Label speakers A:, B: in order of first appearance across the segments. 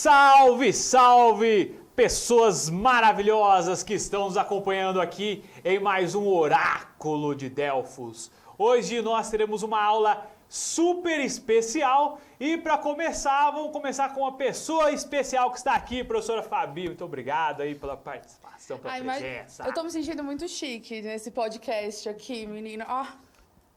A: Salve, salve, pessoas maravilhosas que estão nos acompanhando aqui em mais um Oráculo de Delfos. Hoje nós teremos uma aula super especial e para começar, vamos começar com uma pessoa especial que está aqui, professora Fabi. Muito obrigado aí pela participação, pela presença.
B: Eu tô me sentindo muito chique nesse podcast aqui, menino. Ó.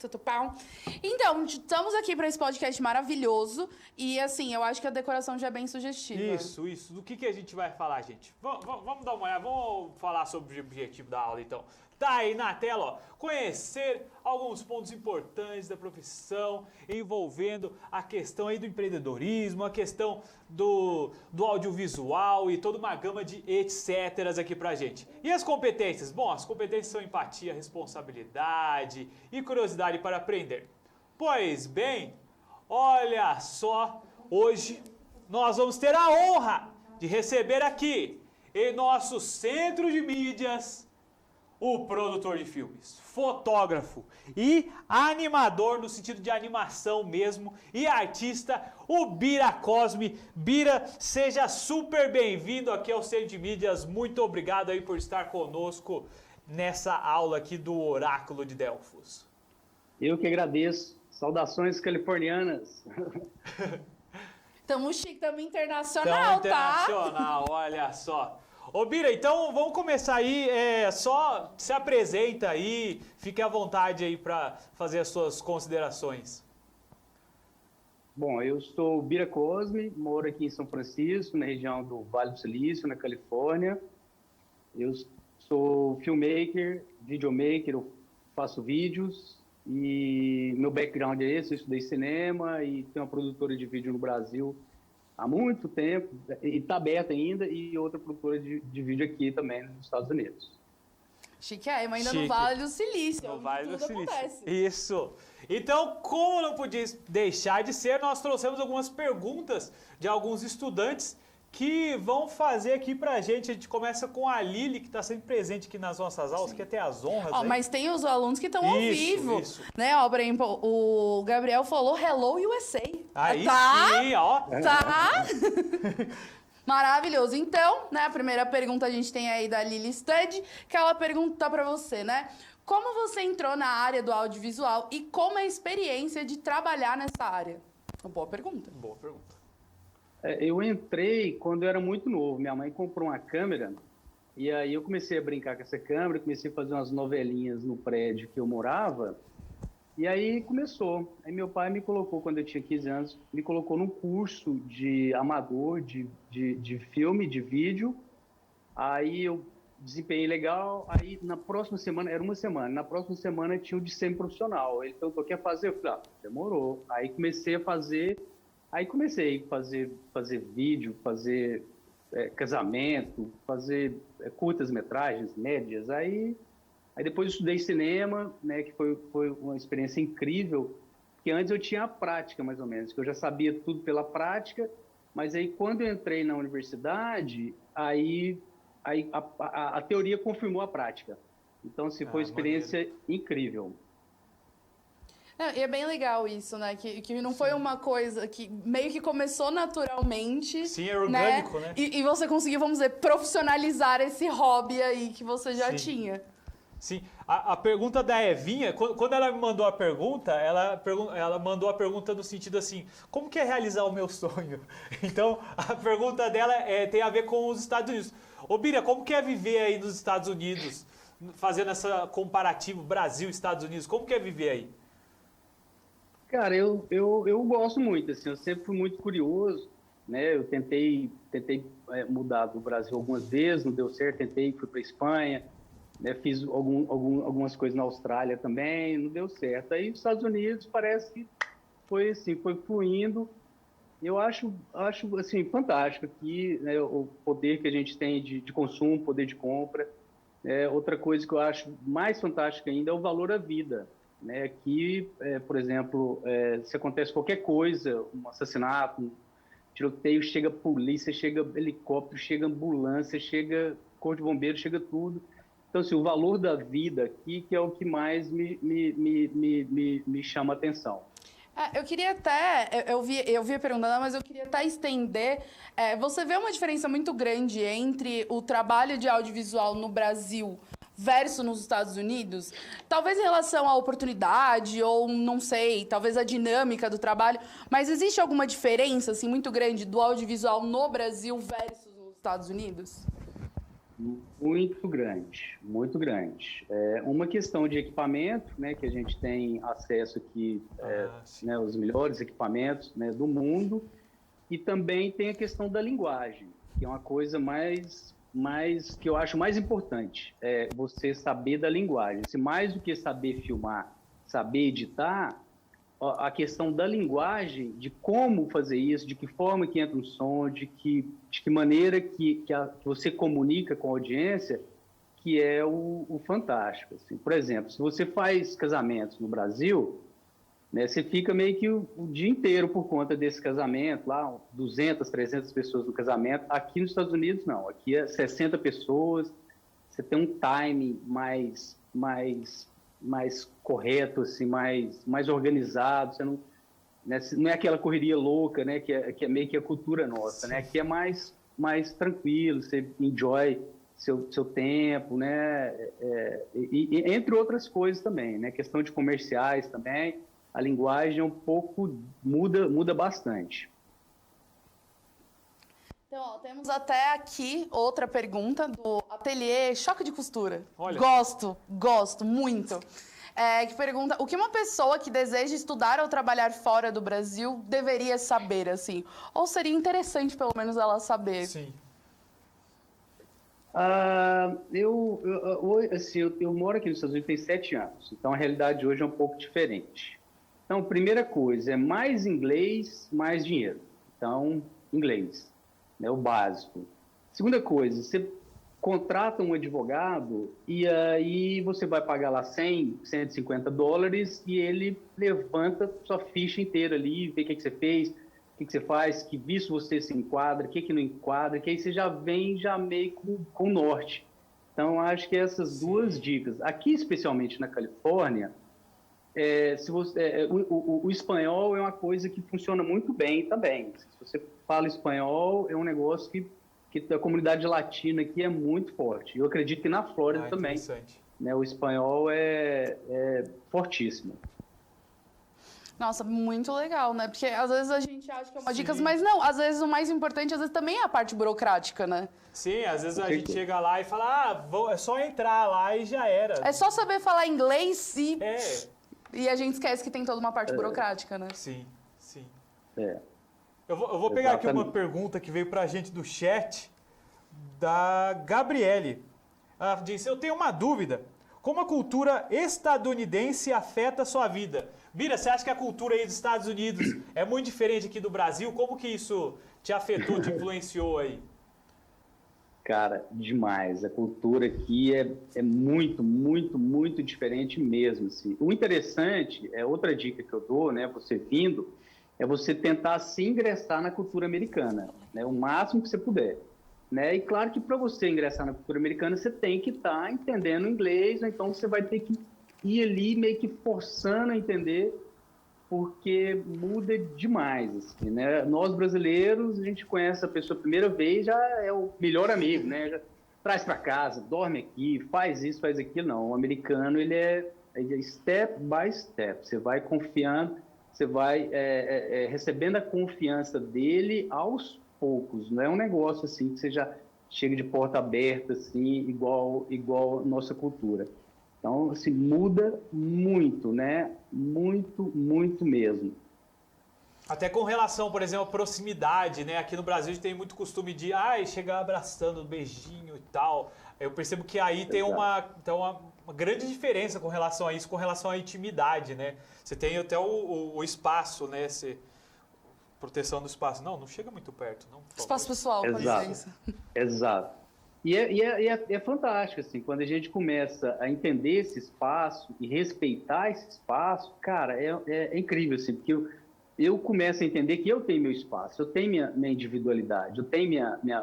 B: Tutupau. Então, estamos aqui para esse podcast maravilhoso e, assim, eu acho que a decoração já é bem sugestiva.
A: Isso. Do que a gente vai falar, gente? Vamos dar uma olhada, vamos falar sobre o objetivo da aula, então. Tá aí na tela, ó. Conhecer alguns pontos importantes da profissão, envolvendo a questão aí do empreendedorismo, a questão do audiovisual e toda uma gama de etcéteras aqui pra gente. E as competências? Bom, as competências são empatia, responsabilidade e curiosidade para aprender. Pois bem, olha só, hoje nós vamos ter a honra de receber aqui, em nosso centro de mídias, o produtor de filmes, fotógrafo e animador no sentido de animação mesmo e artista, o Bira Cosme. Bira, seja super bem-vindo aqui ao Centro de Mídias. Muito obrigado aí por estar conosco nessa aula aqui do Oráculo de Delfos.
C: Eu que agradeço. Saudações californianas.
B: Tamo chique, tamo internacional, tá?
A: Internacional, olha só. Ô Bira, então vamos começar aí, só se apresenta aí, fique à vontade aí para fazer as suas considerações.
C: Bom, eu sou o Bira Cosme, moro aqui em São Francisco, na região do Vale do Silício, na Califórnia. Eu sou filmmaker, videomaker, eu faço vídeos e meu background é esse, eu estudei cinema e tenho uma produtora de vídeo no Brasil há muito tempo, e está aberta ainda, e outra produtora de vídeo aqui também nos Estados Unidos.
B: Chique, ainda no Vale do Silício.
A: No Vale do Silício.
B: Acontece.
A: Isso. Então, como não podia deixar de ser, nós trouxemos algumas perguntas de alguns estudantes que vão fazer aqui pra gente. A gente começa com a Lili, que está sempre presente aqui nas nossas aulas, que até as honras.
B: Ó, mas tem os alunos que estão ao vivo. Né, ó, por exemplo, o Gabriel falou Hello USA.
A: Aí
B: tá?
A: sim, ó.
B: Tá? Maravilhoso. Então, né, a primeira pergunta a gente tem aí da Lili Stud, que ela pergunta pra você, né? Como você entrou na área do audiovisual e como é a experiência de trabalhar nessa área? Uma boa pergunta.
A: Boa pergunta.
C: Eu entrei quando eu era muito novo. Minha mãe comprou uma câmera e aí eu comecei a brincar com essa câmera, comecei a fazer umas novelinhas no prédio que eu morava e aí começou. Aí meu pai me colocou, quando eu tinha 15 anos, me colocou num curso de amador, de filme, de vídeo. Aí eu desempenhei legal, aí na próxima semana, era uma semana, na próxima semana tinha o de semi-profissional. Ele perguntou, quer fazer? Eu falei, demorou. Aí comecei a fazer... Aí comecei a fazer vídeo, fazer casamento, fazer curtas-metragens, médias. Aí depois eu estudei cinema, né, que foi uma experiência incrível, porque antes eu tinha a prática, mais ou menos, que eu já sabia tudo pela prática, mas aí quando eu entrei na universidade, aí a teoria confirmou a prática. Então, foi uma experiência incrível.
B: E é bem legal isso, né? Que não foi uma coisa que meio que começou naturalmente.
A: Sim, é orgânico, né?
B: E você conseguiu, vamos dizer, profissionalizar esse hobby aí que você já tinha.
A: Sim. A pergunta da Evinha, quando ela me mandou a pergunta, ela mandou a pergunta no sentido assim, como que é realizar o meu sonho? Então, a pergunta dela tem a ver com os Estados Unidos. Ô Bira, como que é viver aí nos Estados Unidos, fazendo essa comparativo Brasil-Estados Unidos? Como que é viver aí?
C: Cara, eu gosto muito, assim, eu sempre fui muito curioso, né? Eu tentei mudar do Brasil algumas vezes, não deu certo, fui para Espanha, né? Fiz algumas coisas na Austrália também, não deu certo. Aí os Estados Unidos parece que foi assim, foi fluindo. Eu acho assim, fantástico aqui, né? O poder que a gente tem de consumo, poder de compra. Outra coisa que eu acho mais fantástica ainda é o valor à vida. Né, aqui, por exemplo, se acontece qualquer coisa, um assassinato, um tiroteio, chega polícia, chega helicóptero, chega ambulância, chega corpo de bombeiro, chega tudo. Então, assim, o valor da vida aqui que é o que mais me chama a atenção.
B: Eu queria até, eu vi a pergunta, mas eu queria até estender. Você vê uma diferença muito grande entre o trabalho de audiovisual no Brasil versus nos Estados Unidos? Talvez em relação à oportunidade, ou não sei, talvez a dinâmica do trabalho, mas existe alguma diferença assim, muito grande do audiovisual no Brasil versus nos Estados Unidos?
C: Muito grande, muito grande. Uma questão de equipamento, né, que a gente tem acesso aqui, né, os melhores equipamentos, né, do mundo, e também tem a questão da linguagem, que é uma coisa mais que eu acho mais importante, você saber da linguagem. Se mais do que saber filmar, saber editar, a questão da linguagem, de como fazer isso, de que forma que entra o som, de que maneira que você comunica com a audiência, que é o fantástico. Assim. Por exemplo, se você faz casamentos no Brasil, né, você fica meio que o dia inteiro por conta desse casamento, lá 200, 300 pessoas no casamento. Aqui nos Estados Unidos, não. Aqui é 60 pessoas, você tem um time mais correto, assim, mais organizado, você não, né, não é aquela correria louca, né, que é meio que a cultura nossa, né, aqui é mais tranquilo, você enjoy seu tempo, né, e entre outras coisas também, né, questão de comerciais também, a linguagem um pouco muda bastante.
B: Então, ó, temos até aqui outra pergunta do Ateliê Choque de Costura.
A: Olha.
B: Gosto muito. Que pergunta, o que uma pessoa que deseja estudar ou trabalhar fora do Brasil deveria saber, assim? Ou seria interessante, pelo menos, ela saber?
A: Sim.
C: Eu moro aqui nos Estados Unidos tem 7 anos, então a realidade hoje é um pouco diferente. Então, primeira coisa, é mais inglês, mais dinheiro. Então, inglês, né, o básico. Segunda coisa, você contrata um advogado e aí você vai pagar lá 100, 150 dólares e ele levanta sua ficha inteira ali, vê o que você fez, o que você faz, que visto você se enquadra, o que não enquadra, que aí você já vem meio com o norte. Então, acho que essas duas dicas. Aqui, especialmente na Califórnia, o espanhol é uma coisa que funciona muito bem também. Se você fala espanhol, é um negócio que a comunidade latina aqui é muito forte. Eu acredito que na Flórida também, né, o espanhol é fortíssimo.
B: Nossa, muito legal, né? Porque às vezes a gente acha que é uma dica, mas não, às vezes o mais importante, às vezes também é a parte burocrática, né?
A: Sim, às vezes a gente chega lá e fala, é só entrar lá e já era.
B: É só saber falar inglês e a gente esquece que tem toda uma parte burocrática, né?
A: Sim, sim.
C: Eu
A: vou pegar aqui uma pergunta que veio pra gente do chat, da Gabriele. Ela disse, eu tenho uma dúvida. Como a cultura estadunidense afeta a sua vida? Bira, você acha que a cultura aí dos Estados Unidos é muito diferente aqui do Brasil? Como que isso te afetou, te influenciou aí?
C: Cara, demais. A cultura aqui é muito, muito, muito diferente mesmo. Assim. O interessante, outra dica que eu dou, né, você vindo, é você tentar se ingressar na cultura americana, né, o máximo que você puder. Né? E claro que para você ingressar na cultura americana, você tem que estar entendendo inglês, então você vai ter que ir ali meio que forçando a entender, porque muda demais. Assim, né? Nós brasileiros, a gente conhece a pessoa a primeira vez, já é o melhor amigo, né? Já traz para casa, dorme aqui, faz isso, faz aquilo. Não, o americano, ele é step by step. Você vai confiando, você vai recebendo a confiança dele aos poucos. Não é um negócio assim que você já chega de porta aberta, assim, igual a nossa cultura. Então, assim, muda muito, né? Muito, muito mesmo.
A: Até com relação, por exemplo, à proximidade, né? Aqui no Brasil a gente tem muito costume de chegar abraçando, beijinho e tal. Eu percebo que aí tem uma grande diferença com relação a isso, com relação à intimidade, né? Você tem até o espaço, né? Proteção do espaço. Não chega muito perto, não.
B: Espaço pessoal, com licença.
C: Exato. E é fantástico, assim, quando a gente começa a entender esse espaço e respeitar esse espaço, cara, é incrível, assim, porque eu começo a entender que eu tenho meu espaço, eu tenho minha individualidade, eu tenho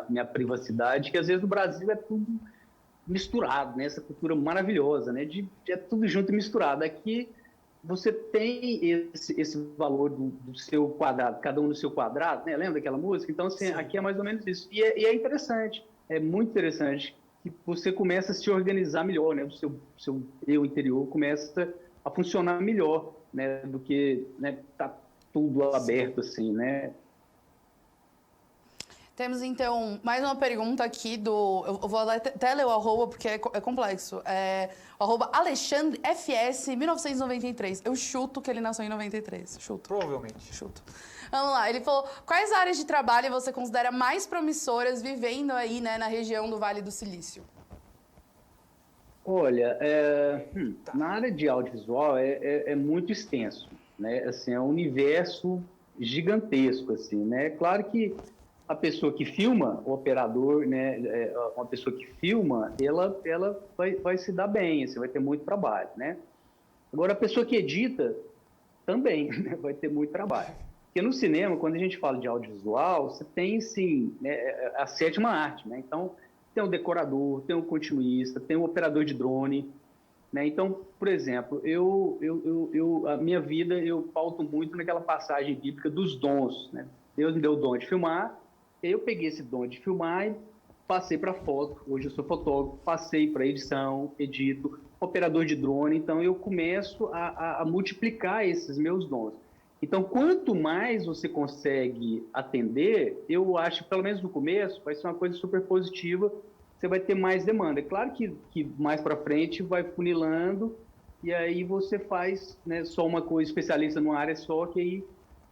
C: minha privacidade, que às vezes no Brasil é tudo misturado, né? Essa cultura maravilhosa, né? É tudo junto e misturado. Aqui você tem esse valor do seu quadrado, cada um no seu quadrado, né? Lembra daquela música? Então, assim, aqui é mais ou menos isso. E é interessante, é muito interessante que você começa a se organizar melhor, né? O seu eu interior começa a funcionar melhor, né? Do que, né, tá tudo aberto, assim, né?
B: Temos, então, mais uma pergunta aqui do... Eu vou até ler o arroba, porque é complexo. O arroba Alexandre FS 1993. Eu chuto que ele nasceu em 93. Chuto.
A: Provavelmente.
B: Chuto. Vamos lá. Ele falou, quais áreas de trabalho você considera mais promissoras vivendo aí, né, na região do Vale do Silício?
C: Olha, na área de audiovisual é muito extenso, né? Assim, é um universo gigantesco, assim, né? Claro que a pessoa que filma, o operador, né, uma pessoa que filma, ela vai se dar bem, assim, vai ter muito trabalho, né? Agora, a pessoa que edita também, né, vai ter muito trabalho. Porque no cinema, quando a gente fala de audiovisual, você tem, sim, né, a sétima arte, né? Então, tem o decorador, tem o continuista, tem o operador de drone, né? Então, por exemplo, a minha vida, eu pauto muito naquela passagem bíblica dos dons, né? Deus me deu o dom de filmar, eu peguei esse dom de filmar e passei para foto. Hoje eu sou fotógrafo, passei para edição, edito, operador de drone. Então eu começo a multiplicar esses meus dons. Então, quanto mais você consegue atender, eu acho, pelo menos no começo, vai ser uma coisa super positiva. Você vai ter mais demanda. É claro que mais para frente vai funilando e aí você faz, né, só uma coisa, especialista numa área só, que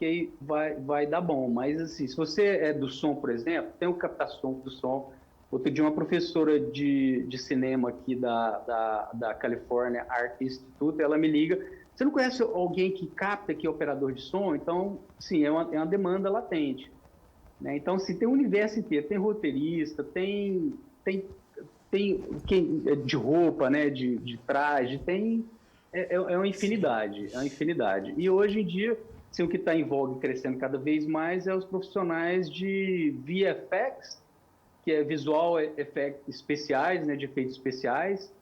C: aí vai dar bom. Mas, assim, se você é do som, por exemplo, tem o captação do som. Outro dia, uma professora de cinema aqui da California Art Institute, ela me liga, você não conhece alguém que capta, que é operador de som? Então, sim, é uma demanda latente, né? Então, assim, tem um universo inteiro, tem roteirista, tem quem de roupa, né, de traje, é uma infinidade, é uma infinidade. E hoje em dia, assim, o que está em voga e crescendo cada vez mais é os profissionais de VFX, que é Visual Effects especiais, né, de efeitos especiais,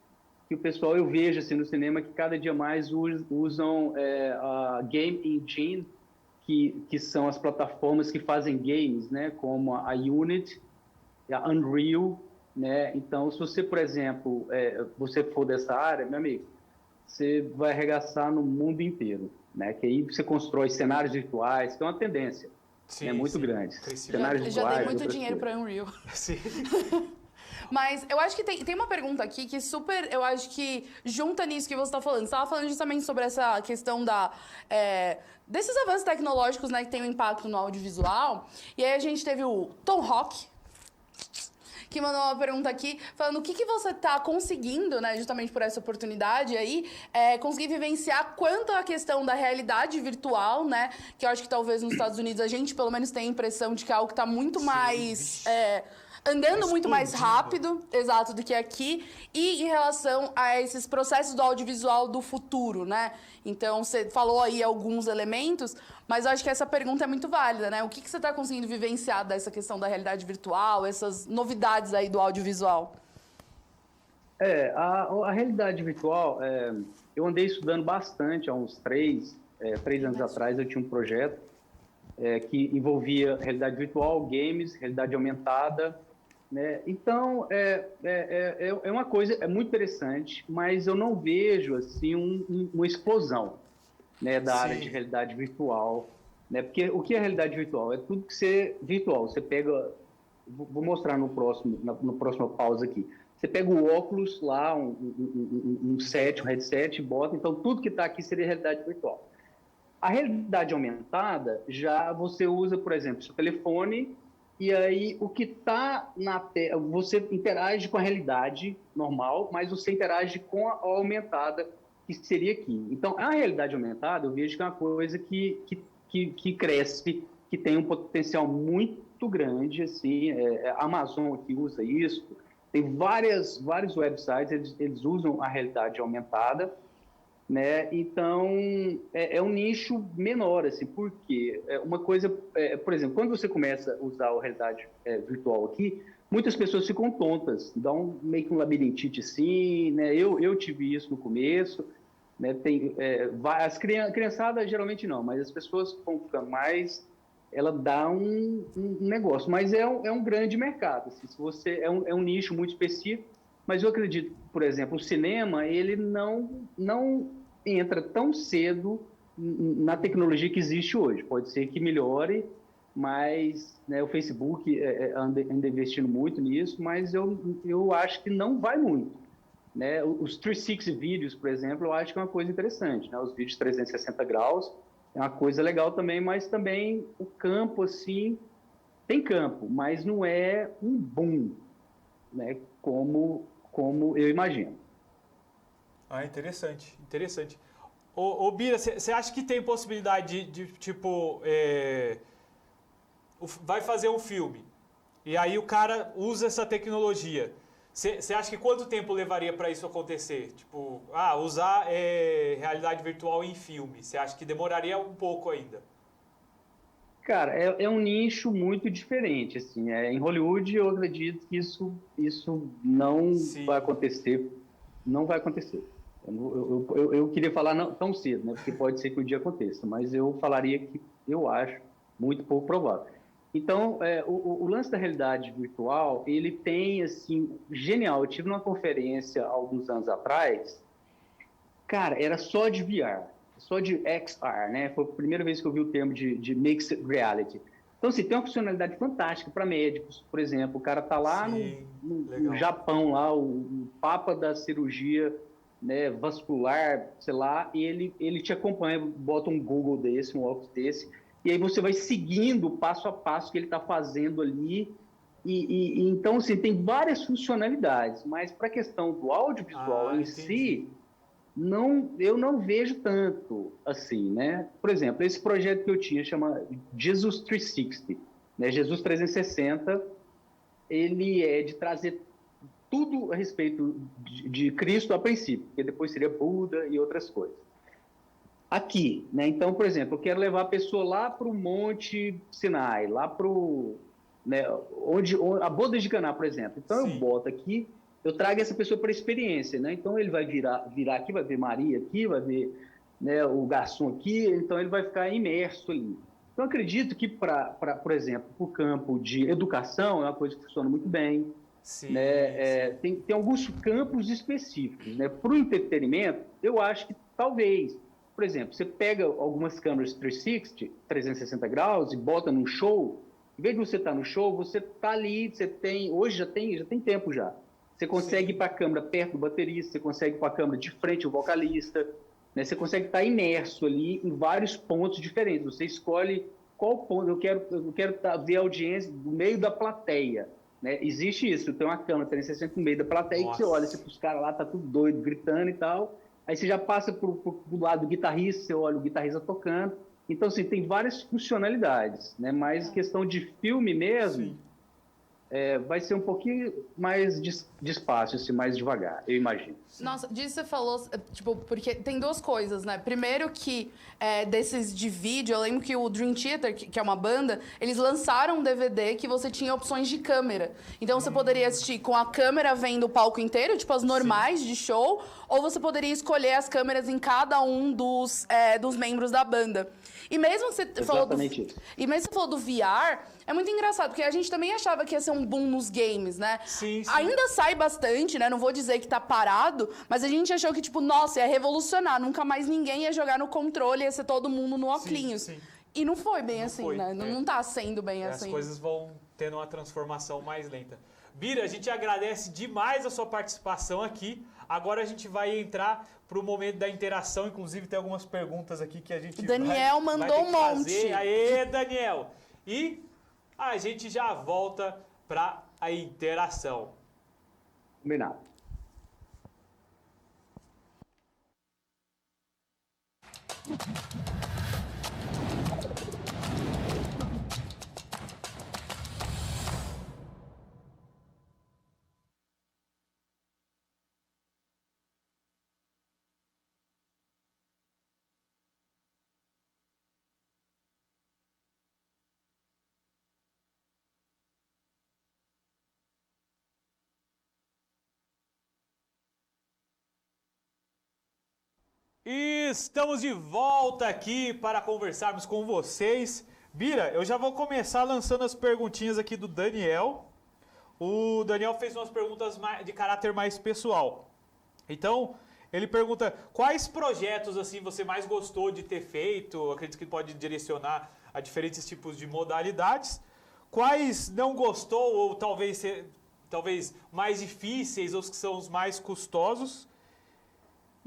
C: que o pessoal, eu vejo assim, no cinema, que cada dia mais usam a Game Engine, que são as plataformas que fazem games, né, como a Unity, a Unreal, né? Então, se você, por exemplo, você for dessa área, meu amigo, você vai arregaçar no mundo inteiro, né? Que aí você constrói cenários virtuais, que é uma tendência,
A: Sim,
C: né, muito grande. Cenários
B: Já dei
C: virtuais,
B: muito
C: outras
B: dinheiro
C: coisas.
B: para Unreal.
A: Sim.
B: Mas eu acho que tem uma pergunta aqui que super, eu acho que junta nisso que você está falando. Você estava falando justamente sobre essa questão desses avanços tecnológicos, né, que tem um impacto no audiovisual. E aí a gente teve o Tom Rock, que mandou uma pergunta aqui, falando o que você está conseguindo, né, justamente por essa oportunidade aí, conseguir vivenciar quanto à questão da realidade virtual, né, que eu acho que talvez nos Estados Unidos a gente pelo menos tenha a impressão de que é algo que está muito mais... andando muito mais rápido, exato, do que aqui, e em relação a esses processos do audiovisual do futuro, né? Então, você falou aí alguns elementos, mas eu acho que essa pergunta é muito válida, né? O que você está conseguindo vivenciar dessa questão da realidade virtual, essas novidades aí do audiovisual?
C: A realidade virtual, eu andei estudando bastante há uns 3 anos atrás, eu tinha um projeto que envolvia realidade virtual, games, realidade aumentada, né? Então, é uma coisa muito interessante, mas eu não vejo assim uma explosão, né, da área de realidade virtual, né? Porque o que é realidade virtual? É tudo que você virtual. Você pega, vou mostrar no próxima pausa aqui. Você pega o óculos lá, um set, um headset, bota. Então, tudo que está aqui seria realidade virtual. A realidade aumentada, já você usa, por exemplo, seu telefone, e aí o que está na tela, você interage com a realidade normal, mas você interage com a aumentada, que seria aqui. Então, a realidade aumentada, eu vejo que é uma coisa que cresce, que tem um potencial muito grande, assim, a Amazon aqui usa isso, tem vários websites, eles usam a realidade aumentada, né? Então, é um nicho menor, assim, porque uma coisa, por exemplo, quando você começa a usar a realidade virtual aqui, muitas pessoas ficam tontas, dá meio que um labirintite assim, né? Eu tive isso no começo, né? Criançada geralmente não, mas as pessoas que vão ficando mais, ela dá um negócio. Mas é um grande mercado. Assim, se você é um nicho muito específico, mas eu acredito, por exemplo, o cinema, ele não entra tão cedo na tecnologia que existe hoje. Pode ser que melhore, mas né, o Facebook anda investindo muito nisso, mas eu acho que não vai muito. Né? Os 360 vídeos, por exemplo, eu acho que é uma coisa interessante. Né? Os vídeos 360 graus é uma coisa legal também, mas também o campo, assim, tem campo, mas não é um boom, né? Como eu imagino.
A: Ah, interessante, interessante. Ô Bira, você acha que tem possibilidade tipo, vai fazer um filme, e aí o cara usa essa tecnologia. Você acha que quanto tempo levaria para isso acontecer? Tipo, usar realidade virtual em filme. Você acha que demoraria um pouco ainda?
C: Cara, é um nicho muito diferente, assim. Em Hollywood, eu acredito que isso não vai
A: Sim.
C: acontecer. Não vai acontecer. Eu queria falar não tão cedo, né? Porque pode ser que um dia aconteça, mas eu falaria que eu acho muito pouco provável. Então, o lance da realidade virtual, ele tem, assim, genial. Eu tive numa conferência alguns anos atrás, cara, era só de VR, só de XR, né? Foi a primeira vez que eu vi o termo de Mixed Reality. Então, assim, tem uma funcionalidade fantástica para médicos, por exemplo. O cara tá lá
A: Sim,
C: no
A: legal.
C: Japão, lá, o papa da cirurgia, né, vascular, sei lá, e ele te acompanha, bota um Google desse, um óculos desse, e aí você vai seguindo o passo a passo que ele está fazendo ali. Então, assim, tem várias funcionalidades, mas para a questão do audiovisual
A: Ah,
C: em
A: entendi.
C: si, eu não vejo tanto assim, né? Por exemplo, esse projeto que eu tinha chama Jesus 360, né? Jesus 360, ele é de trazer tudo a respeito de Cristo a princípio, porque depois seria Buda e outras coisas. Aqui, né? Então, por exemplo, eu quero levar a pessoa lá para o Monte Sinai, lá para o, né, onde a Boda de Caná, por exemplo. Então eu
A: Sim,
C: boto aqui, eu trago essa pessoa para a experiência, né? Então ele vai virar aqui, vai ver Maria aqui, vai ver, né, o garçom aqui, então ele vai ficar imerso ali. Então eu acredito que por exemplo, para o campo de educação é uma coisa que funciona muito bem, né?
A: sim, sim.
C: Tem alguns campos específicos, né? Para o entretenimento, eu acho que talvez, por exemplo, você pega algumas câmeras 360, 360 graus e bota num show, em vez de você estar no show, você está ali, hoje já tem tempo já. Você consegue ir
A: Sim,
C: para a câmera perto do baterista, você consegue ir para a câmera de frente ao vocalista, né? Você consegue estar imerso ali em vários pontos diferentes. Você escolhe qual ponto, eu quero ver a audiência do meio da plateia. Né? Existe isso, tem uma câmera 360 no meio da plateia que você olha,
A: nossa.
C: os caras lá, tá tudo doido, gritando e tal. Aí você já passa pro lado do guitarrista, você olha o guitarrista tocando. Então, assim, tem várias funcionalidades, né? Mas questão de filme mesmo,
A: Sim.
C: vai ser um pouquinho mais despacio, assim, mais devagar, eu imagino.
A: Sim.
B: Nossa, disso você falou, tipo, porque tem duas coisas, né? Primeiro que desses de vídeo, eu lembro que o Dream Theater, que é uma banda, eles lançaram um DVD que você tinha opções de câmera. Então você poderia assistir com a câmera vendo o palco inteiro, tipo as normais de show, ou você poderia escolher as câmeras em cada um dos membros da banda. E mesmo você falou
C: Exatamente isso.
B: e mesmo você falou do VR, é muito engraçado, porque a gente também achava que ia ser um boom nos games, né?
A: Sim, sim.
B: Ainda sai bastante, né? Não vou dizer que tá parado, mas a gente achou que, tipo, nossa, ia revolucionar. Nunca mais ninguém ia jogar no controle, ia ser todo mundo no óculos.
A: Sim.
B: E não foi bem
A: Não
B: assim,
A: foi,
B: né? Não tá sendo bem
A: As
B: assim.
A: coisas vão tendo uma transformação mais lenta. Bira, a gente agradece demais a sua participação aqui. Agora a gente vai entrar para o momento da interação. Inclusive, tem algumas perguntas aqui que a gente
B: O Daniel
A: vai
B: mandou
A: ter que
B: um monte.
A: fazer. Aê, Daniel! E a gente já volta para a interação.
C: Combinado.
A: E estamos de volta aqui para conversarmos com vocês. Bira, eu já vou começar lançando as perguntinhas aqui do Daniel. O Daniel fez umas perguntas de caráter mais pessoal. Então, ele pergunta quais projetos assim você mais gostou de ter feito, acredito que pode direcionar a diferentes tipos de modalidades. Quais não gostou ou talvez mais difíceis ou que são os mais custosos.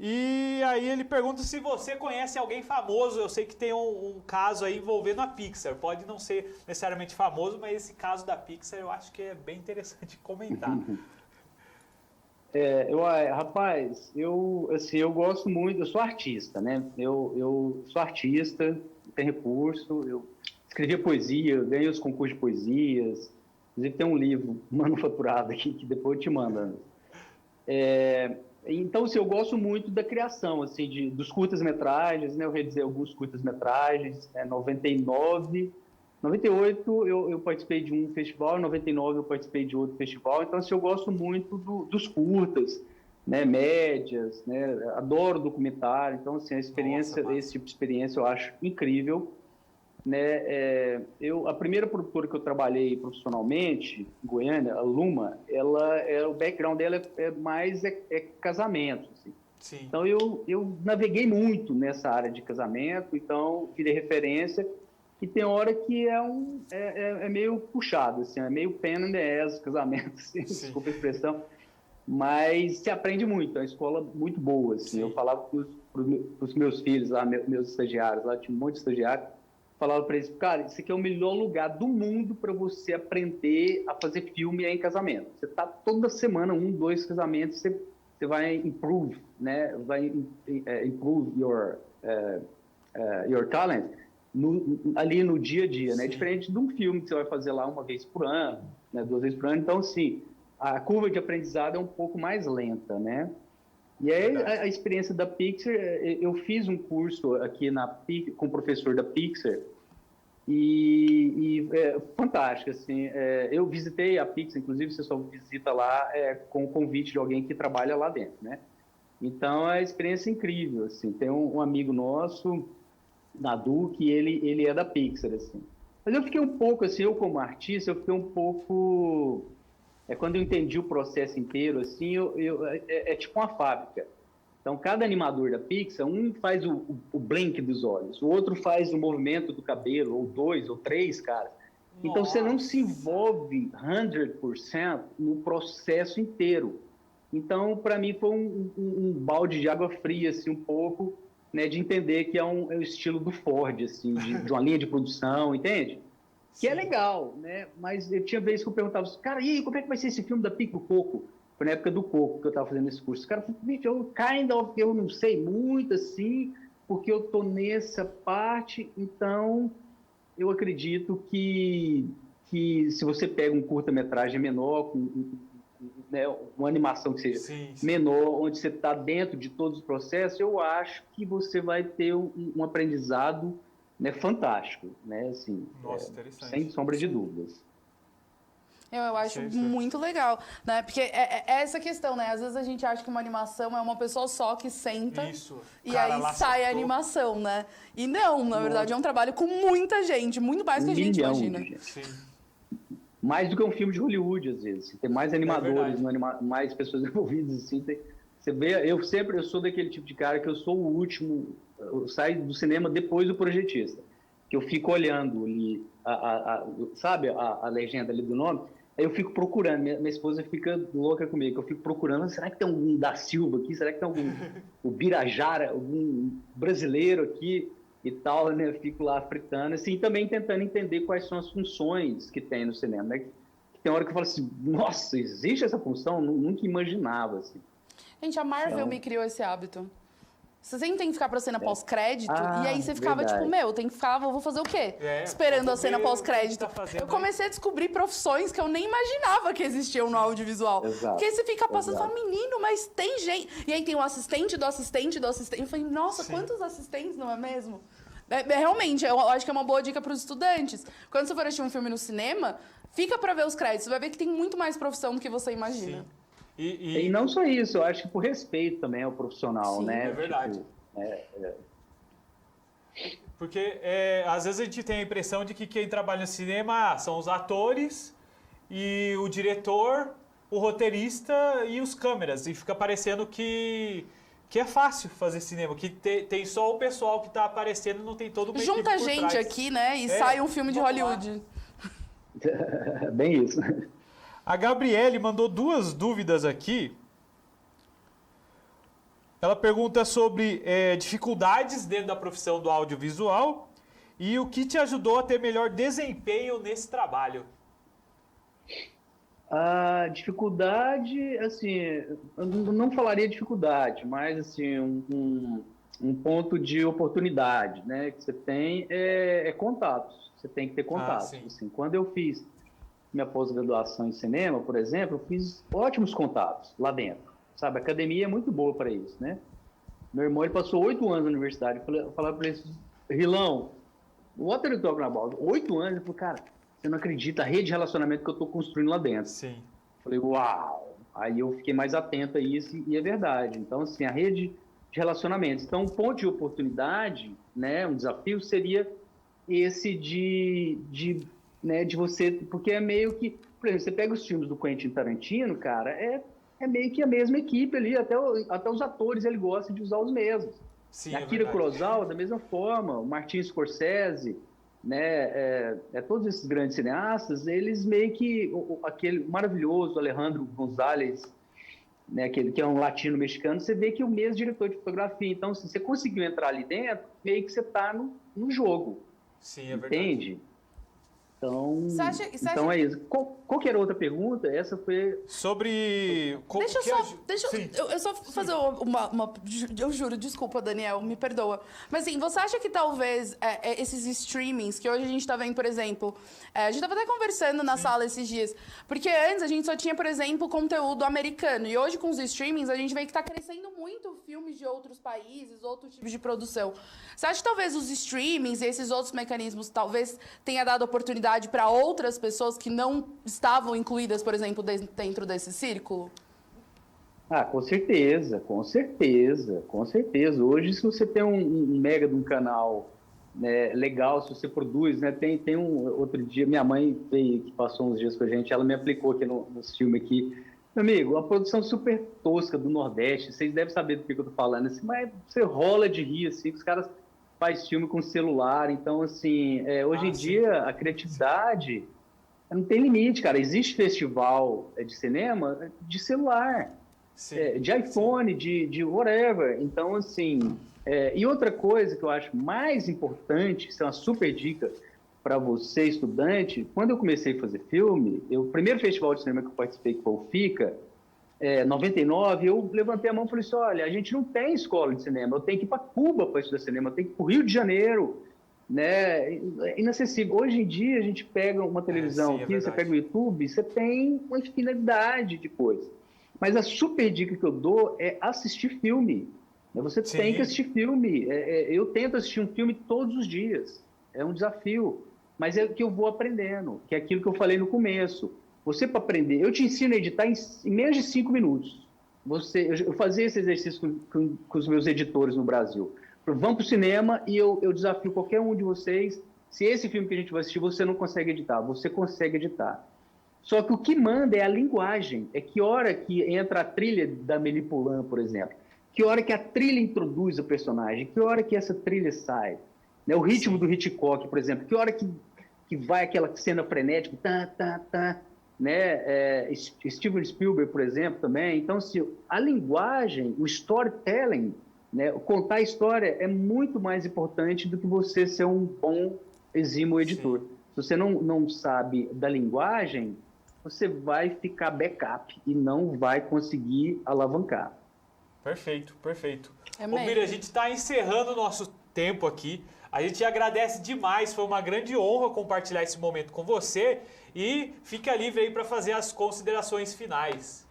A: E aí ele pergunta se você conhece alguém famoso. Eu sei que tem um caso aí envolvendo a Pixar. Pode não ser necessariamente famoso, mas esse caso da Pixar eu acho que é bem interessante comentar.
C: Rapaz, eu gosto muito, eu sou artista, né? Eu sou artista, tenho recurso, eu escrevia poesia, eu ganhei os concursos de poesias, inclusive tem um livro manufaturado aqui que depois eu te mando. Então, assim, eu gosto muito da criação, assim, dos curtas-metragens, né? Eu realizei alguns curtas-metragens, 98 eu participei de um festival, em 99 eu participei de outro festival, então assim, eu gosto muito dos curtas, né, médias, né, adoro documentário, então assim, esse tipo de experiência eu acho incrível, né, a primeira produtora que eu trabalhei profissionalmente, em Goiânia, a Luma, o background dela é mais casamento, assim.
A: Sim.
C: Então eu naveguei muito nessa área de casamento, então virei referência. E tem hora que é meio puxado, assim, é meio pain in the ass, casamento, assim, desculpa a expressão, mas se aprende muito, é uma escola muito boa, assim. Sim. Eu falava para os meus filhos lá, meus estagiários, lá tinha um monte de estagiário, falava para eles, cara, isso aqui é o melhor lugar do mundo para você aprender a fazer filme em casamento. Você tá toda semana, 1, 2 casamentos, você vai improve, né, vai improve your talent, ali no dia a dia, né? Diferente de um filme que você vai fazer lá uma vez por ano, né? 2 vezes por ano. Então, sim, a curva de aprendizado é um pouco mais lenta, né? E aí, a experiência da Pixar, eu fiz um curso aqui com o professor da Pixar e fantástico, assim. Eu visitei a Pixar, inclusive, você só visita lá com o convite de alguém que trabalha lá dentro, né? Então, a experiência é incrível, assim. Tem um amigo nosso, Nadu, que ele é da Pixar, assim. Mas eu fiquei um pouco, assim, eu como artista, eu fiquei um pouco... quando eu entendi o processo inteiro, assim, é tipo uma fábrica. Então, cada animador da Pixar, um faz o blink dos olhos, o outro faz o movimento do cabelo, ou 2, ou 3 caras. Então, você não se envolve 100% no processo inteiro. Então, para mim, foi um balde de água fria, assim, um pouco... né, de entender que é o estilo do Ford, assim, de uma linha de produção, entende? Sim. Que é legal, né? Mas eu tinha vezes que eu perguntava assim, cara, e aí, como é que vai ser esse filme da Pico do Coco? Foi na época do Coco que eu estava fazendo esse curso. Os caras falaram, eu não sei muito, assim, porque eu tô nessa parte, então eu acredito que se você pega um curta-metragem menor, né, uma animação que seja menor, onde você está dentro de todos os processos, eu acho que você vai ter um aprendizado, né, fantástico, né, assim,
A: nossa, interessante.
C: Sem sombra de dúvidas.
B: Eu acho muito legal, né? Porque é essa questão, né? Às vezes a gente acha que uma animação é uma pessoa só que senta e aí sai a animação, né? E não, na verdade é um trabalho com muita gente, muito mais que a gente imagina.
A: Sim.
C: Mais do que um filme de Hollywood, às vezes. Tem mais animadores, mais pessoas envolvidas, assim. Você vê, eu sou daquele tipo de cara que eu sou o último, eu saio do cinema depois do projetista. Que eu fico olhando ali, sabe a legenda ali do nome? Aí eu fico procurando, minha esposa fica louca comigo, eu fico procurando, será que tem algum da Silva aqui? Será que tem algum o Birajara, algum brasileiro aqui? E tal, né? Eu fico lá fritando, assim, também tentando entender quais são as funções que tem no cinema, né? Tem hora que eu falo assim, nossa, existe essa função? Nunca imaginava, assim.
B: Gente, a Marvel me criou esse hábito. Você sempre tem que ficar pra cena pós-crédito, e aí você ficava tipo, tem que ficar, vou fazer o quê? Esperando a cena pós-crédito. Eu comecei a descobrir profissões que eu nem imaginava que existiam no audiovisual. Exato. Porque aí você fica passando e fala, menino, mas tem gente. E aí tem o assistente do assistente do assistente. Eu falei, nossa, quantos assistentes, não é mesmo? Realmente, eu acho que é uma boa dica pros estudantes. Quando você for assistir um filme no cinema, fica pra ver os créditos. Você vai ver que tem muito mais profissão do que você imagina.
C: E não só isso, eu acho que por respeito também ao profissional, né?
A: É verdade. Porque às vezes a gente tem a impressão de que quem trabalha no cinema são os atores e o diretor, o roteirista e os câmeras. E fica parecendo que é fácil fazer cinema, que tem só o pessoal que está aparecendo, não tem todo uma equipe
B: Junta
A: por
B: gente
A: trás.
B: aqui, né? E sai um filme de
A: vamos lá.
B: Hollywood.
C: Bem isso.
A: A Gabriele mandou 2 dúvidas aqui. Ela pergunta sobre dificuldades dentro da profissão do audiovisual e o que te ajudou a ter melhor desempenho nesse trabalho.
C: A dificuldade, assim, eu não falaria dificuldade, mas assim, um ponto de oportunidade, né, que você tem é contatos. Você tem que ter contatos.
A: sim.
C: Assim, quando eu fiz minha pós-graduação em cinema, por exemplo, eu fiz ótimos contatos lá dentro. Sabe, a academia é muito boa para isso, né? Meu irmão, ele passou 8 anos na universidade. Eu falava para ele, Rilão, what are you talking about? 8 anos? Ele falou, cara, você não acredita a rede de relacionamento que eu estou construindo lá dentro.
A: Sim.
C: Falei, uau! Aí eu fiquei mais atento a isso e é verdade. Então, assim, a rede de relacionamentos. Então, um ponto de oportunidade, né, um desafio seria esse de você... Porque é meio que... Por exemplo, você pega os filmes do Quentin Tarantino, cara, é meio que a mesma equipe ali, até os atores ele gosta de usar os mesmos.
A: Sim,
C: Akira
A: verdade.
C: Kurosawa, da mesma forma, o Martin Scorsese, né, todos esses grandes cineastas, eles meio que, aquele maravilhoso Alejandro González, né, que é um latino-mexicano, você vê que é o mesmo diretor de fotografia. Então, se você conseguiu entrar ali dentro, meio que você está no jogo.
A: Sim, é verdade.
C: Entende? Então,
B: Você acha
C: então é isso. Qual que era a outra pergunta? Essa foi...
A: Sobre... Sim.
B: Eu só fazer uma... Eu juro, desculpa, Daniel, me perdoa. Mas assim, você acha que talvez esses streamings, que hoje a gente tá vendo, por exemplo... a gente tava até conversando na sala esses dias. Porque antes a gente só tinha, por exemplo, conteúdo americano. E hoje com os streamings a gente vê que tá crescendo muito filmes de outros países, outros tipos de produção. Você acha que talvez os streamings e esses outros mecanismos talvez tenha dado oportunidade para outras pessoas que não estavam incluídas, por exemplo, dentro desse círculo?
C: Ah, com certeza, com certeza, com certeza. Hoje, se você tem um mega de um canal, né, legal, se você produz, né, tem outro dia, minha mãe veio, que passou uns dias com a gente, ela me aplicou aqui no filme aqui. Meu amigo, uma produção super tosca do Nordeste, vocês devem saber do que eu tô falando, assim, mas você rola de rir, assim, os caras faz filme com celular, então, assim, hoje em dia, a criatividade não tem limite, cara. Existe festival de cinema de celular, de iPhone, de whatever. Então, assim, e outra coisa que eu acho mais importante, isso é uma super dica para você, estudante, quando eu comecei a fazer filme, o primeiro festival de cinema que eu participei, que foi o FICA, 99, eu levantei a mão e falei assim, olha, a gente não tem escola de cinema, eu tenho que ir para Cuba para estudar cinema, eu tenho que ir para o Rio de Janeiro, né? É inacessível. Hoje em dia, a gente pega uma televisão aqui, você pega o YouTube, você tem uma infinidade de coisas. Mas a super dica que eu dou é assistir filme. Você tem que assistir filme. Eu tento assistir um filme todos os dias. É um desafio. Mas é o que eu vou aprendendo, que é aquilo que eu falei no começo. Você, para aprender, eu te ensino a editar em menos de 5 minutos. Eu fazia esse exercício com os meus editores no Brasil. Vamos para o cinema e eu desafio qualquer um de vocês. Se esse filme que a gente vai assistir você não consegue editar, você consegue editar. Só que o que manda é a linguagem. É que hora que entra a trilha da Amélie Poulain, por exemplo. Que hora que a trilha introduz o personagem. Que hora que essa trilha sai. Né? O ritmo do Hitchcock, por exemplo. Que hora que vai aquela cena frenética. Né? Steven Spielberg, por exemplo, também. Então, se a linguagem, o storytelling, né? Contar a história é muito mais importante do que você ser um bom, exímio editor. Se você não sabe da linguagem, você vai ficar backup e não vai conseguir alavancar.
A: Perfeito, perfeito.
B: Ô,
A: Miriam, a gente está encerrando o nosso tempo aqui. A gente agradece demais, foi uma grande honra compartilhar esse momento com você e fica livre aí para fazer as considerações finais.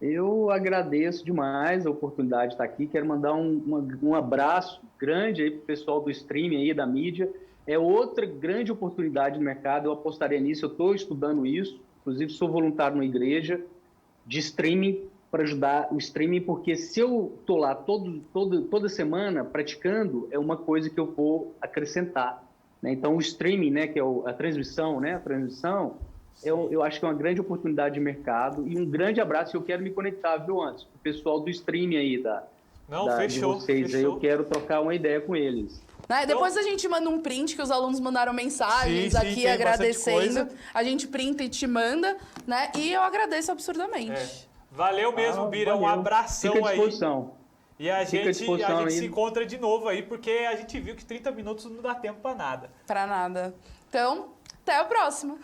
C: Eu agradeço demais a oportunidade de estar aqui. Quero mandar um abraço grande aí para o pessoal do streaming aí, da mídia. É outra grande oportunidade no mercado, eu apostaria nisso, eu estou estudando isso. Inclusive, sou voluntário numa igreja de streaming, para ajudar o streaming, porque se eu tô lá toda semana praticando, é uma coisa que eu vou acrescentar, né? Então, o streaming, né, que é a transmissão, né, eu acho que é uma grande oportunidade de mercado e um grande abraço. Eu quero me conectar, viu, antes, o pessoal do streaming aí de vocês,
A: fechou.
C: aí eu quero trocar uma ideia com eles.
B: Né? Depois a gente manda um print que os alunos mandaram mensagens
A: Sim,
B: aqui
A: tem
B: agradecendo.
A: bastante
B: A gente printa e te manda, né? E eu agradeço absurdamente.
A: É. Valeu mesmo, Bira. Um abração
C: Fica à
A: aí.
C: disposição.
A: E a gente
C: aí.
A: se encontra de novo aí, porque a gente viu que 30 minutos não dá tempo pra nada.
B: Pra nada. Então, até a próxima.